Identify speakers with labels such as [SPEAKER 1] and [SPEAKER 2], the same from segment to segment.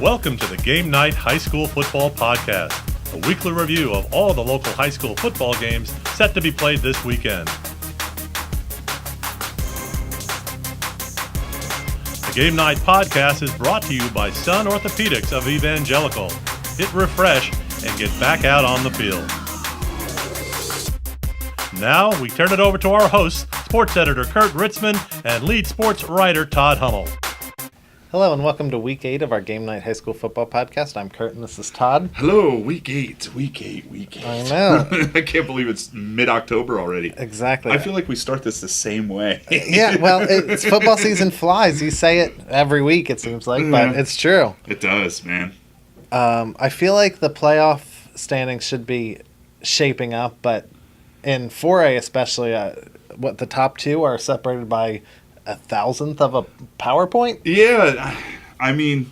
[SPEAKER 1] Welcome to the Game Night High School Football Podcast, a weekly review of all the local high school football games set to be played this weekend. The Game Night Podcast is brought to you by Sun Orthopedics of Evangelical. Hit refresh and get back out on the field. Now, we turn it over to our hosts, sports editor Kurt Ritzman and lead sports writer Todd Hummel.
[SPEAKER 2] Hello and welcome to Week 8 of our Game Night High School Football Podcast. I'm Kurt and this is Todd.
[SPEAKER 3] Hello, Week 8.
[SPEAKER 2] I know.
[SPEAKER 3] I can't believe it's mid-October already.
[SPEAKER 2] Exactly.
[SPEAKER 3] I feel like we start this the same way.
[SPEAKER 2] Yeah, well, it's football season flies. You say it every week, it seems like, but it's true.
[SPEAKER 3] It does, man.
[SPEAKER 2] I feel like the playoff standings should be shaping up, but in 4A especially, the top two are separated by a thousandth of a PowerPoint?
[SPEAKER 3] Yeah, I mean,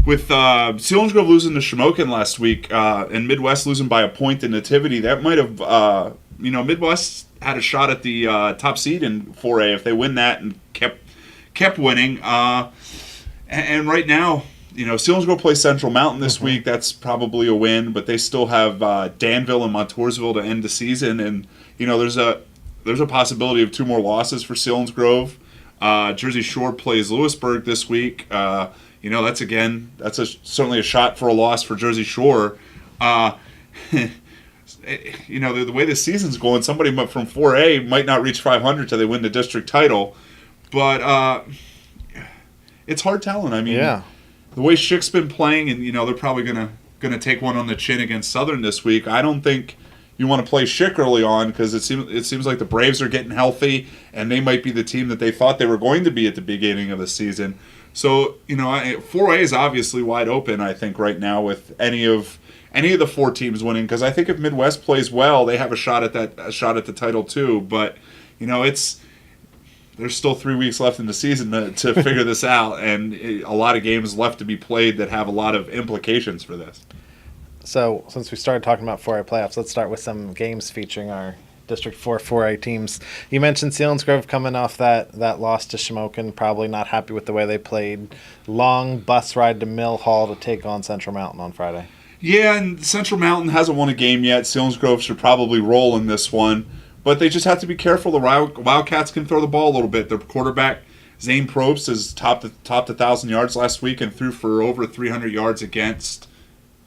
[SPEAKER 3] with Selinsgrove losing to Shamokin last week and Midwest losing by a point in Nativity, that might have, Midwest had a shot at the top seed in 4A if they win that and kept winning. And right now, Selinsgrove plays Central Mountain this week. That's probably a win, but they still have Danville and Montoursville to end the season. And, there's a possibility of two more losses for Selinsgrove. Jersey Shore plays Lewisburg this week. That's certainly a shot for a loss for Jersey Shore. The way the season's going, somebody from 4A might not reach 500 till they win the district title. But it's hard telling. I mean, the way Schick's been playing, and they're probably gonna take one on the chin against Southern this week. I don't think you want to play Schick early on because it seems like the Braves are getting healthy and they might be the team that they thought they were going to be at the beginning of the season. So 4A is obviously wide open. I think right now with any of the four teams winning, because I think if Midwest plays well, they have a shot at the title too. But there's still 3 weeks left in the season to figure this out, and a lot of games left to be played that have a lot of implications for this.
[SPEAKER 2] So, since we started talking about 4A playoffs, let's start with some games featuring our District 4 4A teams. You mentioned Selinsgrove coming off that loss to Shamokin, probably not happy with the way they played. Long bus ride to Mill Hall to take on Central Mountain on Friday.
[SPEAKER 3] Yeah, and Central Mountain hasn't won a game yet. Selinsgrove should probably roll in this one. But they just have to be careful. The Wildcats can throw the ball a little bit. Their quarterback, Zane Probst, has topped 1,000 yards last week and threw for over 300 yards against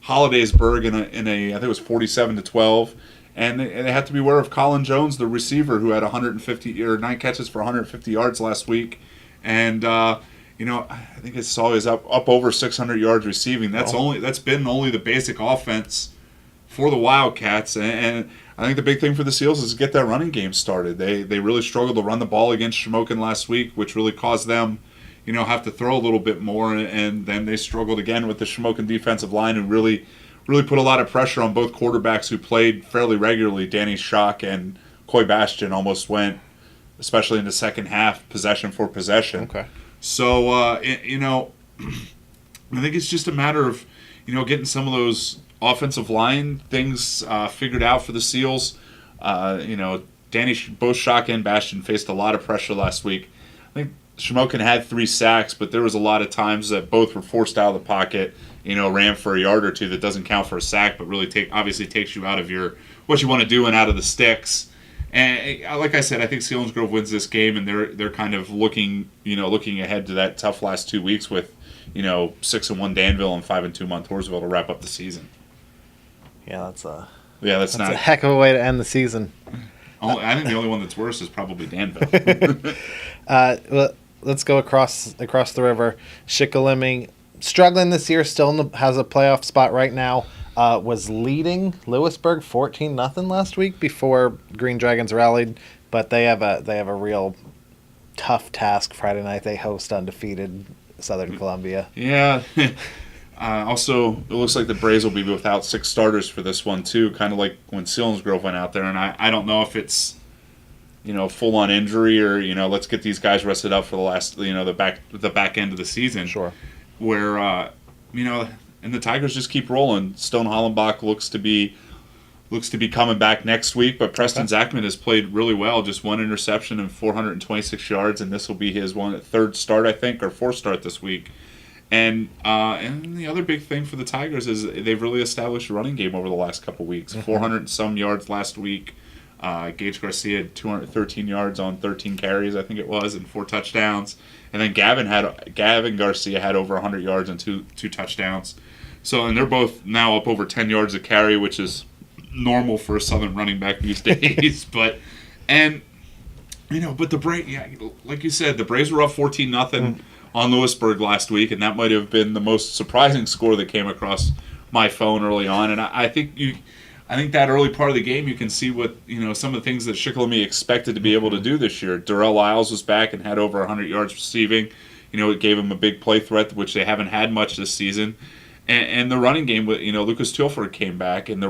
[SPEAKER 3] Hollidaysburg in a I think it was 47-12, and they have to be aware of Colin Jones, the receiver, who had 9 catches for 150 yards last week, and I think his saw is up over 600 yards receiving. That's been only the basic offense for the Wildcats, and I think the big thing for the Seals is to get that running game started. They really struggled to run the ball against Shamokin last week, which really caused them have to throw a little bit more, and then they struggled again with the Shamokin defensive line and really put a lot of pressure on both quarterbacks who played fairly regularly. Danny Schock and Coy Bastian almost went, especially in the second half, possession for possession.
[SPEAKER 2] Okay.
[SPEAKER 3] So, I think it's just a matter of, getting some of those offensive line things figured out for the Seals. Both Schock and Bastian faced a lot of pressure last week. I think Shamokin had 3 sacks, but there was a lot of times that both were forced out of the pocket, ran for a yard or two. That doesn't count for a sack, but really obviously takes you out of what you want to do and out of the sticks. And like I said, I think Selinsgrove wins this game, and they're kind of looking ahead to that tough last 2 weeks with 6-1 Danville and 5-2 Montoursville to wrap up the season.
[SPEAKER 2] Yeah, that's a
[SPEAKER 3] heck
[SPEAKER 2] of a way to end the season.
[SPEAKER 3] I think the only one that's worse is probably Danville.
[SPEAKER 2] Let's go across the river. Shikellamy, struggling this year, still has a playoff spot right now. Was leading Lewisburg 14-0 last week before Green Dragons rallied, but they have a real tough task Friday night. They host undefeated Southern Columbia. Yeah.
[SPEAKER 3] Also, it looks like the Braves will be without 6 starters for this one too, kind of like when Selinsgrove went out there. And I don't know if it's full-on injury or let's get these guys rested up for the last the back end of the season.
[SPEAKER 2] Sure.
[SPEAKER 3] Where and the Tigers just keep rolling. Stone Hollenbach looks to be coming back next week, but Preston Zachman has played really well. Just 1 interception and 426 yards, and this will be his 3rd start, I think, or 4th start this week. And the other big thing for the Tigers is they've really established a running game over the last couple weeks. 400 and some yards last week. Gage Garcia had 213 yards on 13 carries, I think it was, and 4 touchdowns. And then Gavin Garcia had over 100 yards and two touchdowns. So, and they're both now up over 10 yards a carry, which is normal for a Southern running back these days. But the Braves, like you said, the Braves were up 14-0 on Lewisburg last week, and that might have been the most surprising score that came across my phone early on. And I think that early part of the game, you can see what some of the things that Shikellamy expected to be able to do this year. Darrell Lyles was back and had over 100 yards receiving. It gave him a big play threat, which they haven't had much this season. And the running game, Lucas Tilford came back, and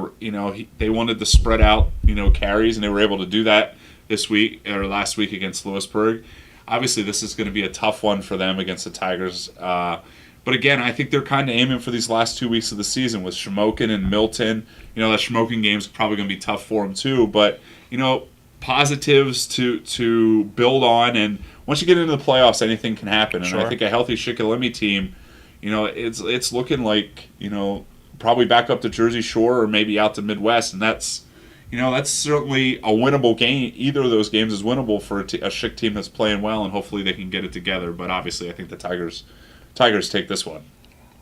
[SPEAKER 3] they wanted to spread out carries, and they were able to do that this week or last week against Lewisburg. Obviously, this is going to be a tough one for them against the Tigers. But again, I think they're kind of aiming for these last 2 weeks of the season with Shamokin and Milton. That Shamokin game is probably going to be tough for them too. But positives to build on, and once you get into the playoffs, anything can happen. And
[SPEAKER 2] Sure.
[SPEAKER 3] I think a healthy Shikellamy team, it's looking like probably back up to Jersey Shore or maybe out to Midwest, and that's certainly a winnable game. Either of those games is winnable for a Schick team that's playing well, and hopefully they can get it together. But obviously, I think the Tigers take this one.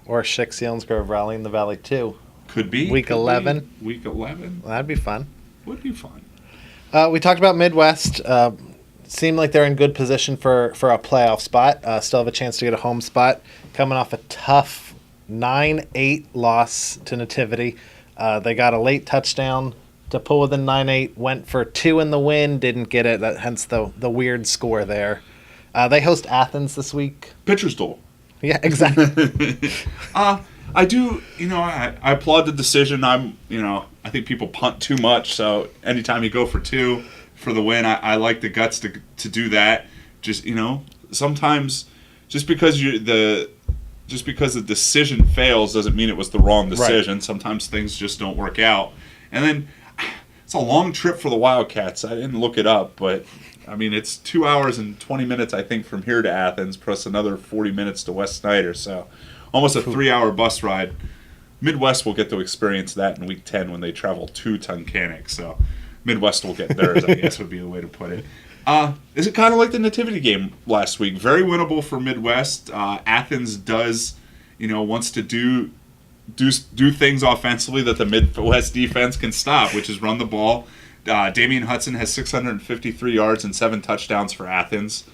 [SPEAKER 2] Or Schick Selinsgrove rally in the Valley too.
[SPEAKER 3] Could be.
[SPEAKER 2] Week 11.
[SPEAKER 3] Week 11.
[SPEAKER 2] Well, that'd be fun.
[SPEAKER 3] Would be fun.
[SPEAKER 2] We talked about Midwest. Seemed like they're in good position for a playoff spot. Still have a chance to get a home spot. Coming off a tough 9-8 loss to Nativity. They got a late touchdown to pull within 9-8. Went for 2 in the win. Didn't get it. Hence the weird score there. They host Athens this week.
[SPEAKER 3] Pitcher's duel.
[SPEAKER 2] Yeah, exactly.
[SPEAKER 3] I do, I applaud the decision. I think people punt too much. So anytime you go for 2 for the win, I like the guts to do that. Just, sometimes just because the decision fails doesn't mean it was the wrong decision. Right. Sometimes things just don't work out. And then it's a long trip for the Wildcats. I didn't look it up, but it's 2 hours and 20 minutes, I think, from here to Athens, plus another 40 minutes to West Snyder. So almost a 3-hour bus ride. Midwest will get to experience that in Week 10 when they travel to Tunkhannock. So Midwest will get theirs, I guess would be the way to put it. Is it kind of like the Nativity game last week? Very winnable for Midwest. Athens does, wants to do things offensively that the Midwest defense can stop, which is run the ball. Damian Hudson has 653 yards and 7 touchdowns for Athens.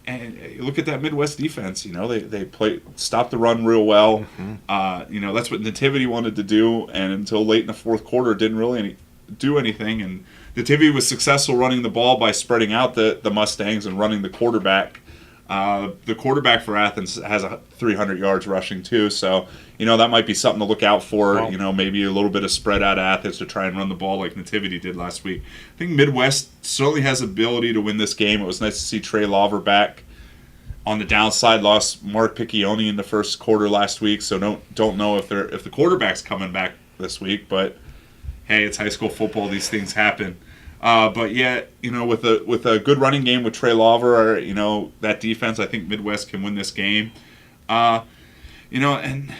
[SPEAKER 3] And you look at that Midwest defense. They stop the run real well. Mm-hmm. That's what Nativity wanted to do, and until late in the fourth quarter, didn't really do anything. And Nativity was successful running the ball by spreading out the Mustangs and running the quarterback. The quarterback for Athens has 300 yards rushing too, so that might be something to look out for. Wow. Maybe a little bit of spread out of Athens to try and run the ball like Nativity did last week. I think Midwest certainly has ability to win this game. It was nice to see Trey Lawver back. On the downside, lost Mark Piccioni in the first quarter last week, so don't know if the quarterback's coming back this week. But hey, it's high school football; these things happen. But yeah, with a good running game with Trey Lawver, that defense, I think Midwest can win this game. And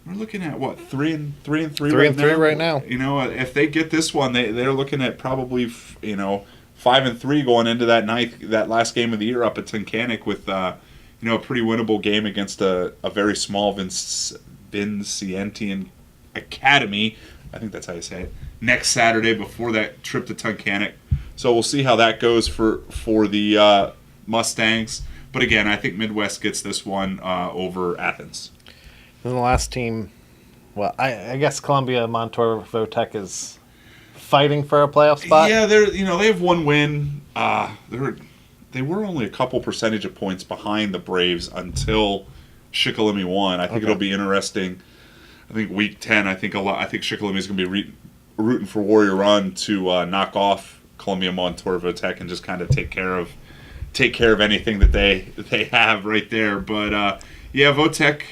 [SPEAKER 3] we're looking at what 3-3
[SPEAKER 2] right now.
[SPEAKER 3] If they get this one, they're looking at probably 5-3 going into that last game of the year up at Tunkhannock with a pretty winnable game against a very small Vincentian Academy. I think that's how you say it. Next Saturday before that trip to Tunkhannock. So we'll see how that goes for the Mustangs. But again, I think Midwest gets this one over Athens.
[SPEAKER 2] And the last team, well, I guess Columbia Montour Votech is fighting for a playoff spot.
[SPEAKER 3] Yeah, they have one win. They were only a couple percentage of points behind the Braves until Shikellamy won. I think it'll be interesting. I think Week 10. I think Shikellamy is going to be rooting for Warrior Run to knock off Columbia Montour Votech and just kind of take care of anything that they have right there. But yeah, Votech,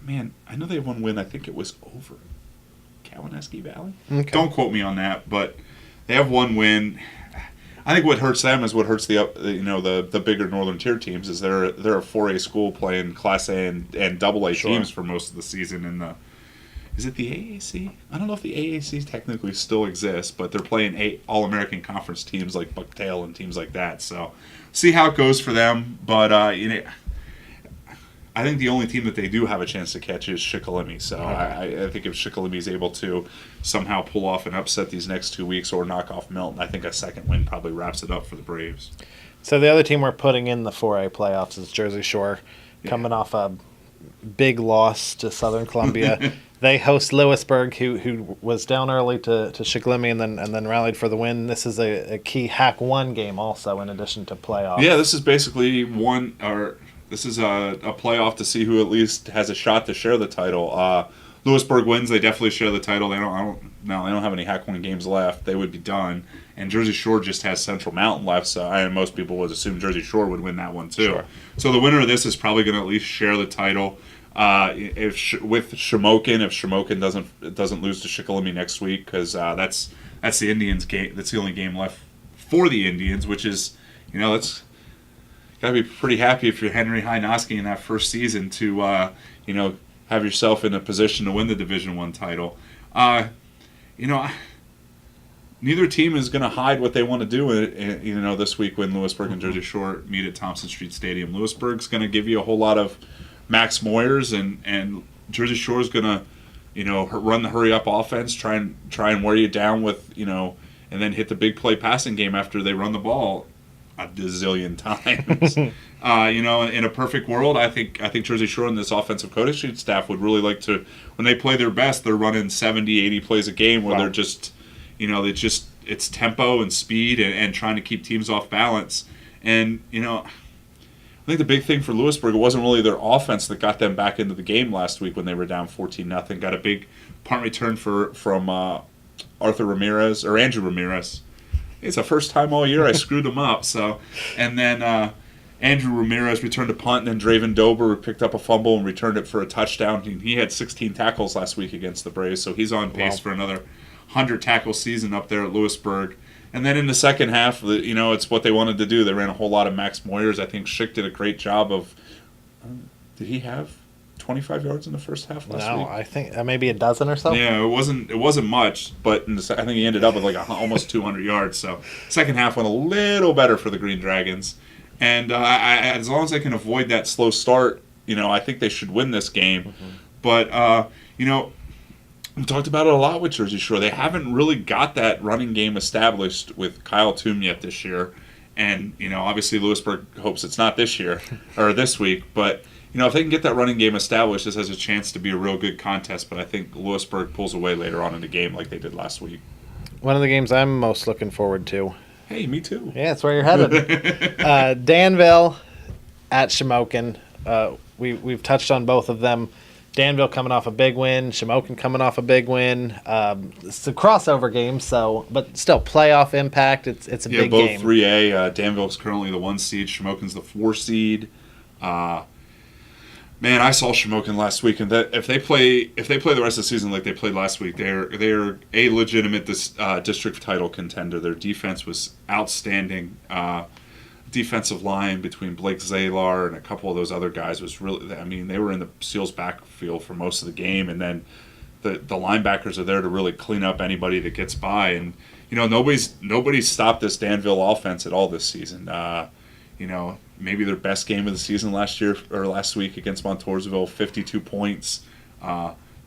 [SPEAKER 3] man, I know they have one win. I think it was over Kawaneski Valley. Okay. Don't quote me on that, but they have one win. I think what hurts them is what hurts the bigger Northern Tier teams is they're a 4A school playing Class A and Double A teams for most of the season in the. Is it the AAC? I don't know if the AAC technically still exists, but they're playing All-American Conference teams like Bucktail and teams like that. So, see how it goes for them. But I think the only team that they do have a chance to catch is Shikellamy. So I think if Shikellamy is able to somehow pull off an upset these next 2 weeks or knock off Milton, I think a second win probably wraps it up for the Braves.
[SPEAKER 2] So the other team we're putting in the 4A playoffs is Jersey Shore, coming off a big loss to Southern Columbia. They host Lewisburg, who was down early to Shikellamy and then rallied for the win. This is a key Hack 1 game also, in addition to playoffs.
[SPEAKER 3] Yeah, this is basically this is a playoff to see who at least has a shot to share the title. Lewisburg wins, they definitely share the title. They don't have any Hack 1 games left. They would be done. And Jersey Shore just has Central Mountain left, so most people would assume Jersey Shore would win that one too.
[SPEAKER 2] Sure.
[SPEAKER 3] So the winner of this is probably going to at least share the title. With Shamokin, if Shamokin doesn't lose to Shikellamy next week, because that's the Indians game. That's the only game left for the Indians, which is that's gotta be pretty happy if you're Henry Hynoski in that first season to have yourself in a position to win the Division I title. Neither team is going to hide what they want to do. This week when Lewisburg and Jersey Shore meet at Thompson Street Stadium, Lewisburg's going to give you a whole lot of Max Moyers, and Jersey Shore is going to, run the hurry up offense, try and wear you down with, and then hit the big play passing game after they run the ball a gazillion times. In a perfect world, I think Jersey Shore and this offensive coaching staff would really like to, when they play their best, they're running 70, 80 plays a game where they're just, it's tempo and speed and trying to keep teams off balance. And, I think the big thing for Lewisburg, it wasn't really their offense that got them back into the game last week when they were down 14-0. Got a big punt return from Andrew Ramirez. It's the first time all year I screwed them up. So, and then Andrew Ramirez returned a punt, and then Draven Dober picked up a fumble and returned it for a touchdown. He had 16 tackles last week against the Braves, so he's on pace for another 100 tackle season up there at Lewisburg. And then in the second half, it's what they wanted to do. They ran a whole lot of Max Moyers. I think Schick did a great job of. Did he have 25 yards in the first half last week?
[SPEAKER 2] No, I think maybe a dozen or so.
[SPEAKER 3] Yeah, it wasn't much, but I think he ended up with almost 200 yards. So second half went a little better for the Green Dragons, and as long as they can avoid that slow start, I think they should win this game. Mm-hmm. But we talked about it a lot with Jersey Shore. They haven't really got that running game established with Kyle Toom yet this year. And, obviously Lewisburg hopes it's not this year or this week. But, if they can get that running game established, this has a chance to be a real good contest. But I think Lewisburg pulls away later on in the game like they did last week.
[SPEAKER 2] One of the games I'm most looking forward to.
[SPEAKER 3] Hey, me too.
[SPEAKER 2] Yeah, that's where you're headed. Danville at Shamokin. We've touched on both of them. Danville coming off a big win, Shamokin coming off a big win. It's a crossover game, but still playoff impact. It's a big game.
[SPEAKER 3] Yeah, both 3A. Danville's currently the 1 seed. Shamokin's the 4 seed. Man, I saw Shamokin last week, and that if they play the rest of the season like they played last week, they're a legitimate district title contender. Their defense was outstanding. Defensive line between Blake Zalar and a couple of those other guys was really, they were in the Seals backfield for most of the game, and then the linebackers are there to really clean up anybody that gets by. And nobody's stopped this Danville offense at all this season. Maybe their best game of the season last week against Montoursville, 52 points.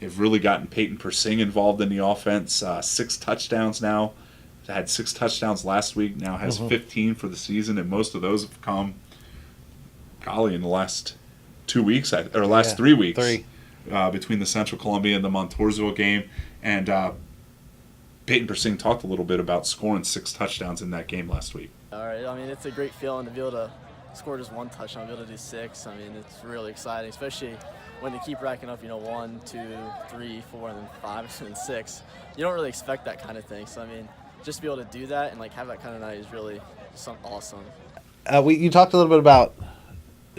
[SPEAKER 3] They've really gotten Peyton Persing involved in the offense. 6 touchdowns now. Had 6 touchdowns last week, now has 15 for the season, and most of those have come, in the last 2 weeks, or last 3 weeks. Between the Central Columbia and the Montoursville game. And Peyton Persing talked a little bit about scoring 6 touchdowns in that game last week.
[SPEAKER 4] All right, it's a great feeling to be able to score just 1 touchdown, be able to do 6. It's really exciting, especially when they keep racking up, 1, 2, 3, 4, and then 5, and 6. You don't really expect that kind of thing, so just to be able to do that and have that kind of night is really something awesome.
[SPEAKER 2] You talked a little bit about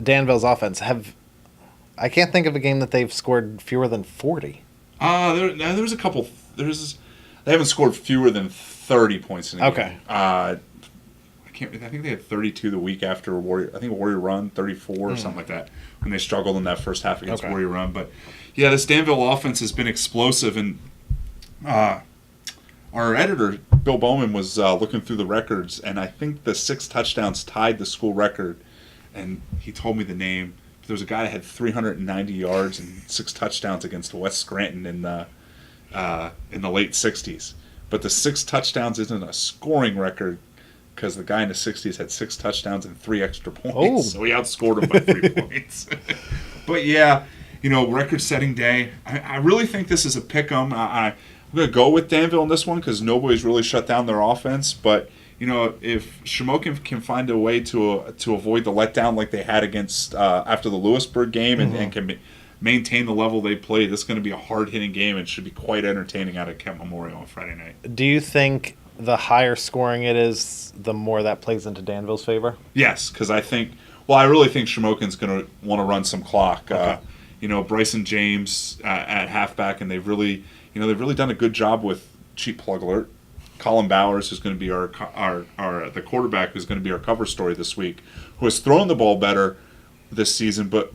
[SPEAKER 2] Danville's offense. I can't think of a game that they've scored fewer than 40.
[SPEAKER 3] There's a couple. They haven't scored fewer than 30 points in a game. think they had 32 the week after Warrior. I think Warrior Run 34 or something like that when they struggled in that first half against Warrior Run. But yeah, this Danville offense has been explosive, and our editor Bill Bowman was looking through the records, and I think the 6 touchdowns tied the school record. And he told me the name. There was a guy that had 390 yards and 6 touchdowns against West Scranton in the late 60s. But the 6 touchdowns isn't a scoring record because the guy in the 60s had 6 touchdowns and 3 extra points. So he outscored him by 3 points. But yeah, record-setting day. I really think this is a pick-em. I'm going to go with Danville in this one because nobody's really shut down their offense. But, if Shamokin can find a way to avoid the letdown like they had against after the Lewisburg game and can maintain the level they played, this is going to be a hard-hitting game and should be quite entertaining out at Kent Memorial on Friday night.
[SPEAKER 2] Do you think the higher scoring it is, the more that plays into Danville's favor?
[SPEAKER 3] Yes, because I really think Shamokin's going to want to run some clock.
[SPEAKER 2] Okay.
[SPEAKER 3] Bryson James at halfback, and they've really done a good job with cheap plug alert. Colin Bowers, who's going to be the quarterback, who's going to be our cover story this week, who has thrown the ball better this season, but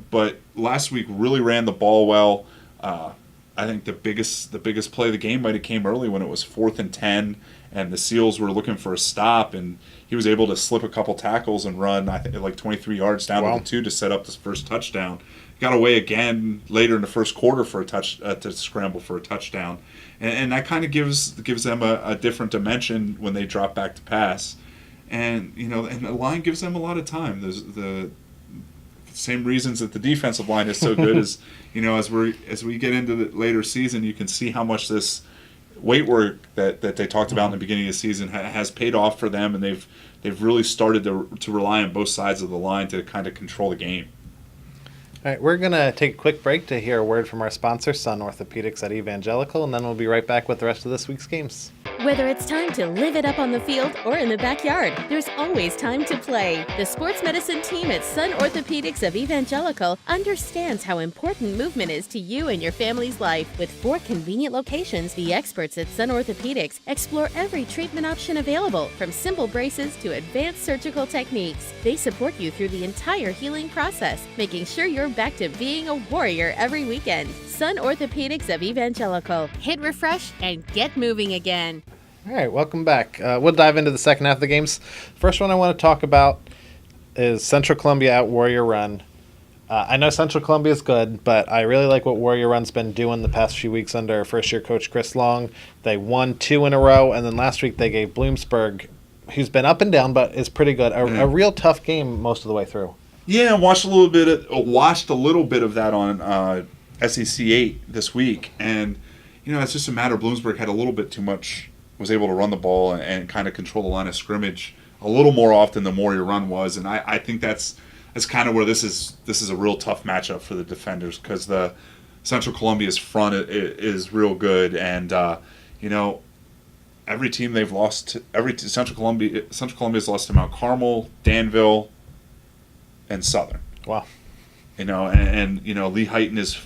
[SPEAKER 3] last week really ran the ball well. I think the biggest play of the game might have came early when it was 4th and 10, and the Seals were looking for a stop, and he was able to slip a couple tackles and run, I think, like 23 yards down to the 2 to set up this first touchdown. Got away again later in the first quarter for a to scramble for a touchdown, and that kind of gives them a different dimension when they drop back to pass, and and the line gives them a lot of time. There's the same reasons that the defensive line is so good as as we get into the later season, you can see how much this weight work that they talked about in the beginning of the season has paid off for them, and they've really started to rely on both sides of the line to kind of control the game.
[SPEAKER 2] All right, we're going to take a quick break to hear a word from our sponsor, Sun Orthopedics at Evangelical, and then we'll be right back with the rest of this week's games.
[SPEAKER 5] Whether it's time to live it up on the field or in the backyard, there's always time to play. The sports medicine team at Sun Orthopedics of Evangelical understands how important movement is to you and your family's life. With 4 convenient locations, the experts at Sun Orthopedics explore every treatment option available, from simple braces to advanced surgical techniques. They support you through the entire healing process, making sure you're back to being a warrior every weekend. Sun Orthopedics of Evangelical. Hit refresh and get moving again.
[SPEAKER 2] All right, welcome back. We'll dive into the second half of the games. First one I want to talk about is Central Columbia at Warrior Run. I know Central Columbia is good, but I really like what Warrior Run's been doing the past few weeks under first-year coach Chris Long. They won 2 in a row, and then last week they gave Bloomsburg, who's been up and down but is pretty good, a real tough game most of the way through.
[SPEAKER 3] Yeah, watched a little bit of that on SEC 8 this week, and it's just a matter of Bloomsburg had a little bit too much, was able to run the ball and kind of control the line of scrimmage a little more often than Warrior Run was, and I think that's kind of where this is a real tough matchup for the defenders, because the Central Columbia's front is real good, and every team they've lost, Central Columbia's lost to Mount Carmel, Danville, and Southern.
[SPEAKER 2] Wow.
[SPEAKER 3] And Lee Heighton is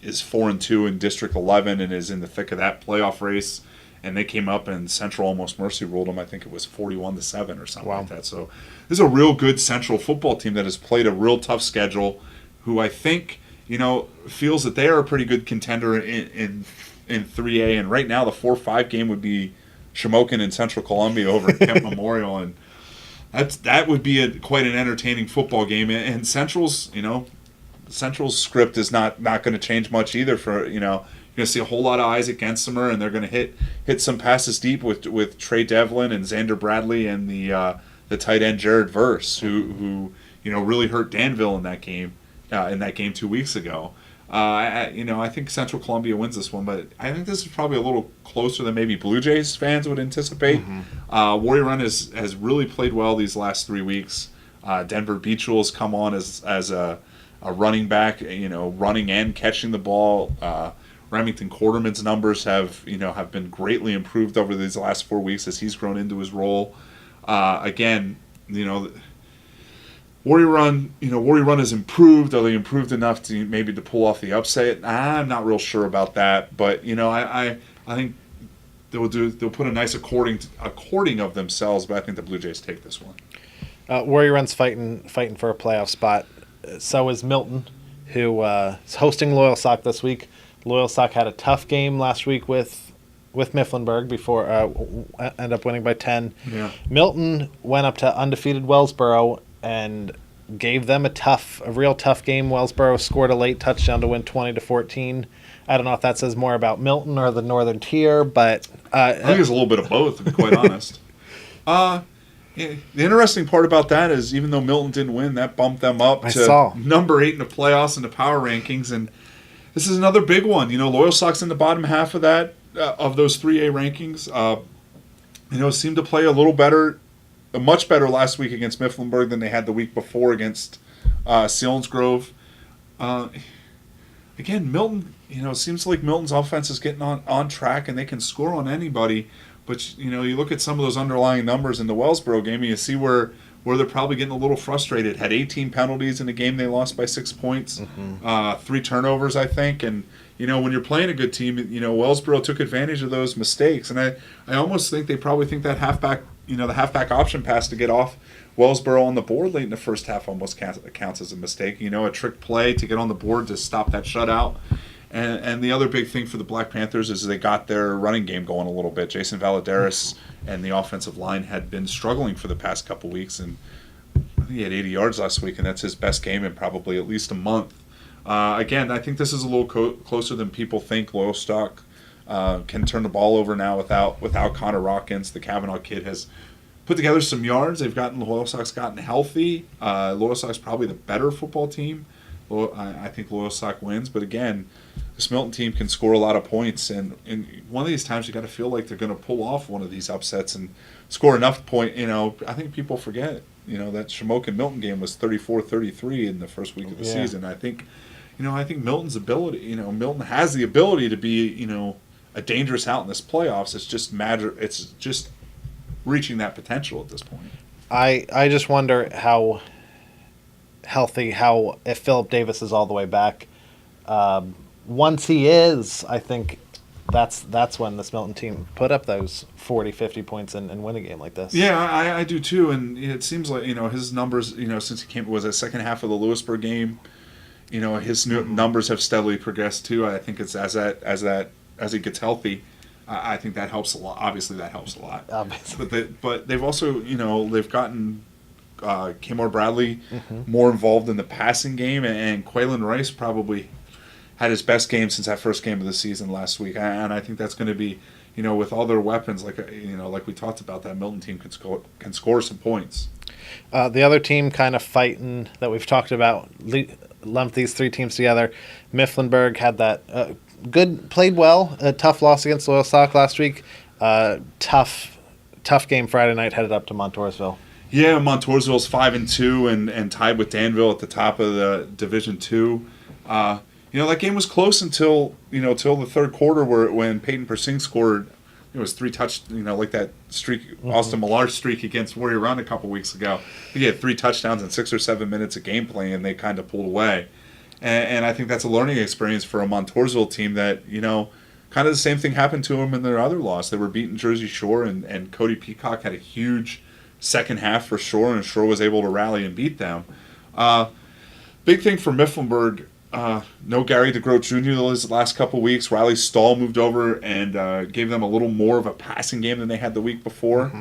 [SPEAKER 3] 4-2 in District 11 and is in the thick of that playoff race. And they came up and Central almost mercy ruled them. I think it was 41-7 or something like that. So this is a real good Central football team that has played a real tough schedule, who I think feels that they are a pretty good contender in 3A. And right now the 4-5 game would be Shamokin and Central Columbia over at Kent Memorial, and that would be quite an entertaining football game. And Central's script is not going to change much either. For you're going to see a whole lot of Isaac Gensimer, and they're going to hit some passes deep with Trey Devlin and Xander Bradley and the tight end Jared Verse, who really hurt Danville in that game 2 weeks ago. I think Central Columbia wins this one, but I think this is probably a little closer than maybe Blue Jays fans would anticipate. Mm-hmm. Warrior Run has really played well these last 3 weeks. Denver Beachel has come on as a running back, running and catching the ball. Remington Quarterman's numbers have been greatly improved over these last 4 weeks as he's grown into his role. Warrior Run has improved. Are they improved enough to maybe to pull off the upset? I'm not real sure about that, but I think they'll put a nice according of themselves. But I think the Blue Jays take this one.
[SPEAKER 2] Warrior Run's fighting for a playoff spot. So is Milton, who is hosting Loyal Sock this week. Loyal Sock had a tough game last week with Mifflinburg before end up winning by 10.
[SPEAKER 3] Yeah.
[SPEAKER 2] Milton went up to undefeated Wellsboro and gave them a real tough game. Wellsboro scored a late touchdown to win 20-14. I don't know if that says more about Milton or the Northern Tier, but
[SPEAKER 3] I think it's a little bit of both, to be quite honest. Yeah, the interesting part about that is even though Milton didn't win, that bumped them up to number 8 in the playoffs in the power rankings, and this is another big one. Loyal Sox in the bottom half of that of those 3A rankings. Seemed to play much better last week against Mifflinburg than they had the week before against Selinsgrove. Again, Milton. It seems like Milton's offense is getting on track, and they can score on anybody. But, you look at some of those underlying numbers in the Wellsboro game, and you see where they're probably getting a little frustrated. Had 18 penalties in a game they lost by 6 points, 3 turnovers, I think. And, when you're playing a good team, Wellsboro took advantage of those mistakes. And I almost think they probably think that halfback, the halfback option pass to get off Wellsboro on the board late in the first half almost counts as a mistake. A trick play to get on the board to stop that shutout. And the other big thing for the Black Panthers is they got their running game going a little bit. Jason Valadares and the offensive line had been struggling for the past couple weeks, and I think he had 80 yards last week, and that's his best game in probably at least a month. Again, I think this is a little closer than people think. Loyal Stock can turn the ball over now without Connor Rockins. The Kavanaugh kid has put together some yards. Loyal Sox gotten healthy. Loyal Sox probably the better football team. I think Loyal Sock wins, but again, this Milton team can score a lot of points, and one of these times you got to feel like they're going to pull off one of these upsets and score enough point. I think people forget, that Shamokin Milton game was 34-33 in the first week of the season. I think Milton's ability, Milton has the ability to be, a dangerous out in this playoffs. It's just reaching that potential at this point.
[SPEAKER 2] I just wonder how healthy, if Philip Davis is all the way back. Once he is, I think that's when this Milton team put up those 40, 50 points and win a game like this.
[SPEAKER 3] Yeah, I do too. And it seems like, his numbers, since he came, was the second half of the Lewisburg game, his numbers have steadily progressed too. I think it's as he gets healthy, I think that helps a lot. Obviously, that helps a lot.
[SPEAKER 2] Obviously.
[SPEAKER 3] But they've also, they've gotten Kamar Bradley more involved in the passing game, and Quaylen Rice probably had his best game since that first game of the season last week. And I think that's going to be, with all their weapons, like we talked about, that Milton team can score some points.
[SPEAKER 2] The other team kind of fighting that we've talked about, lumped these 3 teams together. Mifflinburg had that played well, a tough loss against Loyal Sock last week. Tough game Friday night, headed up to Montoursville.
[SPEAKER 3] Yeah, Montoursville's 5-2 and tied with Danville at the top of the Division II. That game was close until the third quarter, when Peyton Persing scored. It was 3 like that streak, Austin Millar streak against Warrior Run a couple weeks ago. He had 3 touchdowns in 6 or 7 minutes of gameplay, and they kind of pulled away. And I think that's a learning experience for a Montoursville team that, kind of the same thing happened to them in their other loss. They were beating Jersey Shore, and Cody Peacock had a huge second half for Shore, and Shore was able to rally and beat them. Big thing for Mifflinburg, no Gary DeGroat Jr. the last couple weeks. Riley Stahl moved over and gave them a little more of a passing game than they had the week before.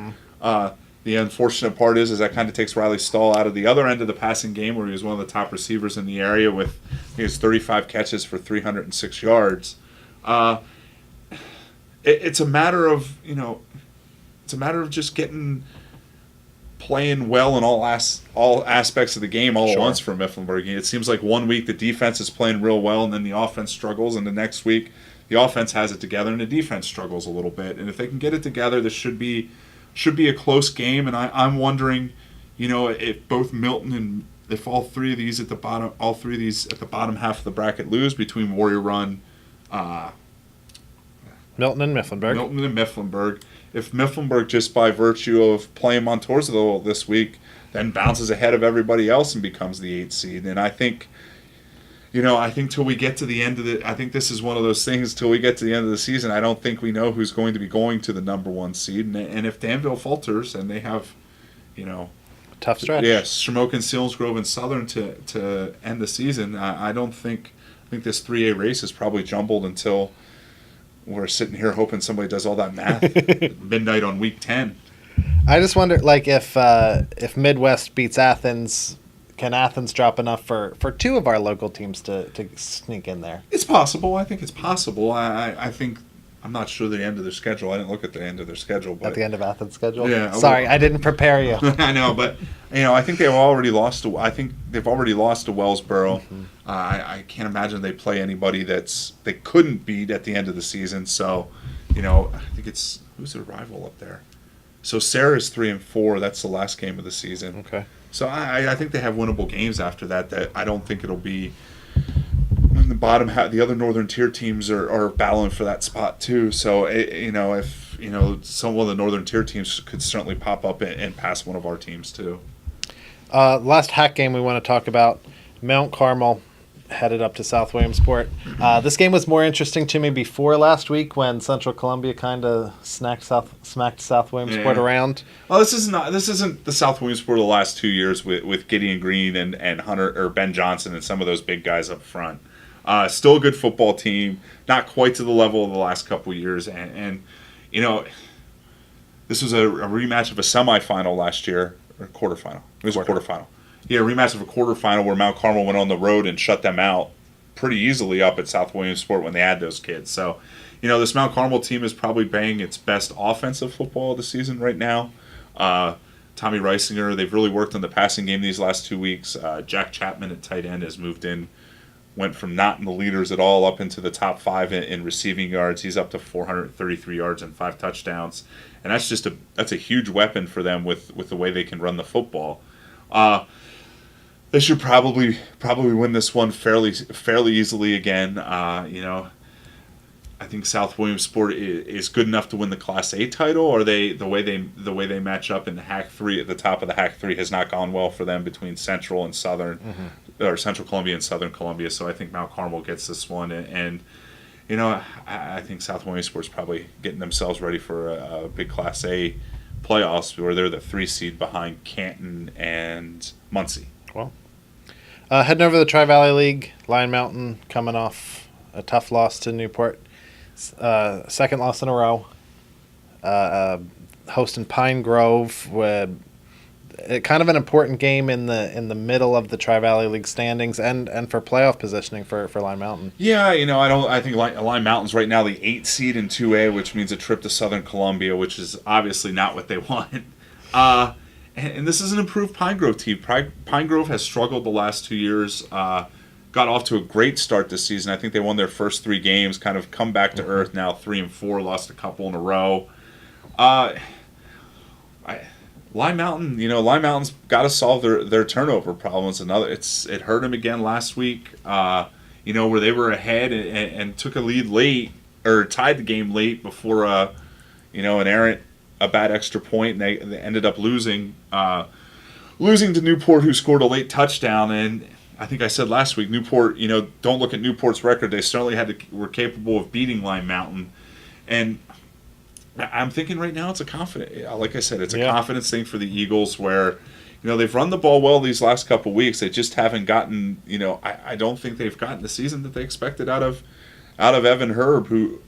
[SPEAKER 3] The unfortunate part is that kind of takes Riley Stahl out of the other end of the passing game, where he was one of the top receivers in the area with his 35 catches for 306 yards. It's a matter of just playing well in all aspects of the game all at once for Mifflinburg. It seems like one week the defense is playing real well, and then the offense struggles, and the next week the offense has it together and the defense struggles a little bit. And if they can get it together, this should be a close game. And I'm wondering, if both Milton and if all three of these at the bottom half of the bracket lose between Warrior Run,
[SPEAKER 2] Milton and Mifflinburg. If Mifflinburg, just by virtue of playing Montoursville this week, then bounces ahead of everybody else and becomes the 8th seed. And I think till we get to the end of I think this is one of those things, till we get to the end of the season, I don't think we know who's going to be going to the number 1 seed. And if Danville falters and they have, tough stretch.
[SPEAKER 3] Yes, Shamokin, Selinsgrove, and Southern to end the season. I think this 3A race is probably jumbled until we're sitting here hoping somebody does all that math at midnight on week 10.
[SPEAKER 2] I just wonder, like, if Midwest beats Athens, can Athens drop enough for two of our local teams to sneak in there?
[SPEAKER 3] It's possible. I think it's possible. I think I'm not sure the end of their schedule. I didn't look at the end of their schedule. But
[SPEAKER 2] At the end of Athens' schedule?
[SPEAKER 3] Yeah.
[SPEAKER 2] Sorry, I didn't prepare you.
[SPEAKER 3] I know, but I think they've already lost to Wellsboro.
[SPEAKER 2] Mm-hmm.
[SPEAKER 3] I can't imagine they play anybody they couldn't beat at the end of the season. So, I think it's who's their rival up there. So Sarah's 3-4. That's the last game of the season.
[SPEAKER 2] Okay.
[SPEAKER 3] So I think they have winnable games after that. That I don't think it'll be. In the bottom half, the other Northern Tier teams are battling for that spot too. So if some of the Northern Tier teams could certainly pop up and pass one of our teams too.
[SPEAKER 2] Last hack game we want to talk about, Mount Carmel headed up to South Williamsport. This game was more interesting to me before last week when Central Columbia kind of smacked South Williamsport around.
[SPEAKER 3] Well, this isn't the South Williamsport of the last 2 years with Gideon Green and Hunter or Ben Johnson and some of those big guys up front. Still a good football team, not quite to the level of the last couple of years, and this was a rematch of a semifinal last year or quarterfinal. It was a quarterfinal. Yeah, a rematch of a quarterfinal where Mount Carmel went on the road and shut them out pretty easily up at South Williamsport when they had those kids. So, this Mount Carmel team is probably playing its best offensive football of the season right now. Tommy Reisinger, they've really worked on the passing game these last 2 weeks. Jack Chapman at tight end has moved in, went from not in the leaders at all up into the top 5 in receiving yards. He's up to 433 yards and 5 touchdowns. And that's a huge weapon for them with the way they can run the football. They should probably win this one fairly easily again. I think South Williamsport is good enough to win the Class A title, or the way they match up in the Hack 3 at the top of the Hack 3 has not gone well for them between Central and Southern, or Central Columbia and Southern Columbia. So I think Mount Carmel gets this one, and I think South Williamsport's probably getting themselves ready for a big Class A playoffs where they're the 3 seed behind Canton and Muncie.
[SPEAKER 2] Well, heading over to the Tri-Valley League, Lion Mountain coming off a tough loss to Newport. Second loss in a row. Hosting Pine Grove with kind of an important game in the middle of the Tri-Valley League standings and for playoff positioning for Lion Mountain.
[SPEAKER 3] Yeah, I think Lion Mountain's right now the 8th seed in 2A, which means a trip to Southern Columbia, which is obviously not what they want. And this is an improved Pine Grove team. Pine Grove has struggled the last 2 years. Got off to a great start this season. I think they won their first 3 games, kind of come back to earth now, 3-4, lost a couple in a row. Lion Mountain's got to solve their turnover problem. It hurt them again last week. Where they were ahead and took a lead late or tied the game late before a bad extra point, and they ended up losing to Newport, who scored a late touchdown. And I think I said last week, Newport, don't look at Newport's record. They certainly were capable of beating Lion Mountain. And I'm thinking right now it's a confidence thing for the Eagles where, they've run the ball well these last couple of weeks. They just haven't gotten, I don't think they've gotten the season that they expected out of Evan Herb, who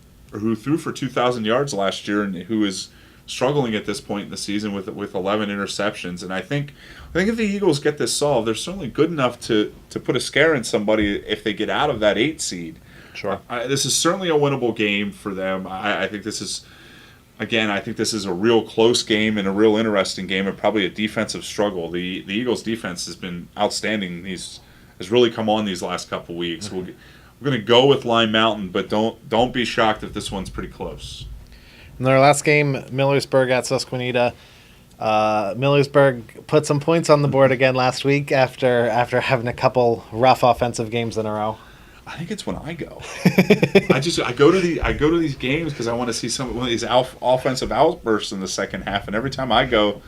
[SPEAKER 3] threw for 2,000 yards last year and who is struggling at this point in the season with 11 interceptions. And I think if the Eagles get this solved, they're certainly good enough to put a scare in somebody if they get out of that 8 seed.
[SPEAKER 2] Sure.
[SPEAKER 3] This is certainly a winnable game for them. I think this is a real close game and a real interesting game and probably a defensive struggle. The Eagles' defense has been outstanding. Has really come on these last couple weeks. We're going to go with Lion Mountain, but don't be shocked if this one's pretty close.
[SPEAKER 2] In their last game, Millersburg at Susquehanna. Millersburg put some points on the board again last week after having a couple rough offensive games in a row.
[SPEAKER 3] I think it's when I go. I go to these games because I want to see one of these offensive outbursts in the second half, and every time I go,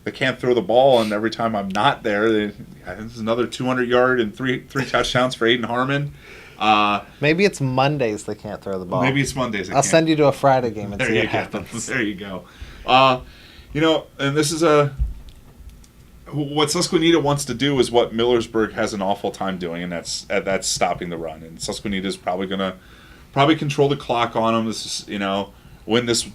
[SPEAKER 3] they can't throw the ball, and every time I'm not there, I think there's another 200-yard and three touchdowns for Aiden Harmon.
[SPEAKER 2] Maybe it's Mondays they can't throw the ball.
[SPEAKER 3] Maybe it's Mondays.
[SPEAKER 2] I'll send you to a Friday game and
[SPEAKER 3] there
[SPEAKER 2] see
[SPEAKER 3] you
[SPEAKER 2] what happens.
[SPEAKER 3] There you go. And this is what Susquehanna wants to do is what Millersburg has an awful time doing, and that's stopping the run. And Susquehanna is probably going to control the clock on them. This is, when this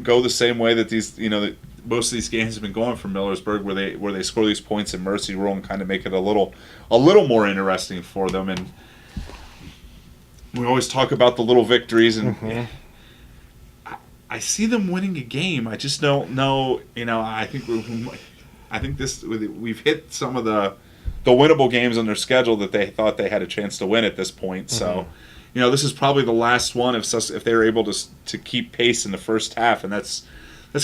[SPEAKER 3] go the same way that these, that most of these games have been going for Millersburg, where they score these points in mercy rule and kind of make it a little more interesting for them. And we always talk about the little victories, and I see them winning a game. I just don't know. I think we've hit some of the winnable games on their schedule that they thought they had a chance to win at this point. So, this is probably the last one if they're able to keep pace in the first half, and that's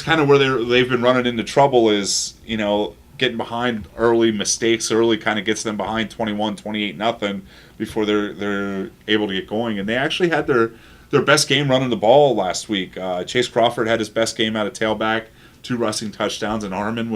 [SPEAKER 3] kind of where they've been running into trouble is, getting behind early. Mistakes early kind of gets them behind 28 nothing before they're able to get going. And they actually had their best game running the ball last week. Chase Crawford had his best game out of tailback, 2 rushing touchdowns, and Harmon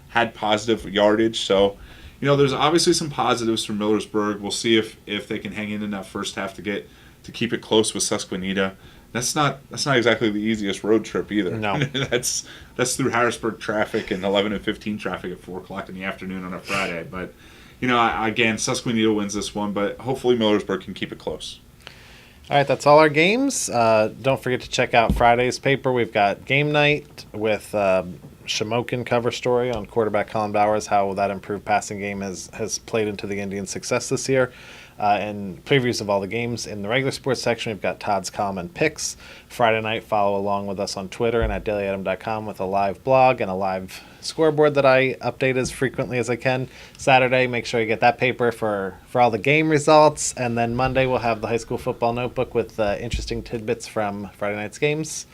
[SPEAKER 3] had positive yardage. So, there's obviously some positives for Millersburg. We'll see if they can hang in that first half to keep it close with Susquehanna. That's not exactly the easiest road trip either.
[SPEAKER 2] No,
[SPEAKER 3] that's through Harrisburg traffic and 11 and 15 traffic at 4:00 in the afternoon on a Friday. But again, Susquehanna wins this one, but hopefully Millersburg can keep it close.
[SPEAKER 2] All right, that's all our games. Don't forget to check out Friday's paper. We've got game night with Shamokin cover story on quarterback Colin Bowers, how that improved passing game has played into the Indians' success this year. And previews of all the games. In the regular sports section, we've got Todd's column and picks. Friday night, follow along with us on Twitter and at dailyatom.com with a live blog and a live scoreboard that I update as frequently as I can. Saturday, make sure you get that paper for all the game results. And then Monday, we'll have the high school football notebook with interesting tidbits from Friday night's games.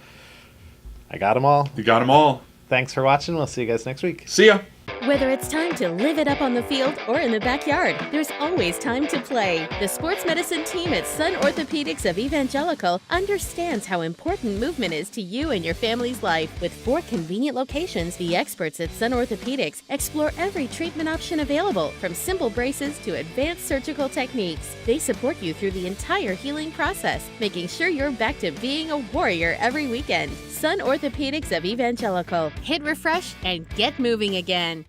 [SPEAKER 2] I got them all.
[SPEAKER 3] You got them all.
[SPEAKER 2] Thanks for watching. We'll see you guys next week.
[SPEAKER 3] See ya.
[SPEAKER 5] Whether it's time to live it up on the field or in the backyard, there's always time to play. The sports medicine team at Sun Orthopedics of Evangelical understands how important movement is to you and your family's life. With 4 convenient locations, the experts at Sun Orthopedics explore every treatment option available, from simple braces to advanced surgical techniques. They support you through the entire healing process, making sure you're back to being a warrior every weekend. Sun Orthopedics of Evangelical. Hit refresh and get moving again.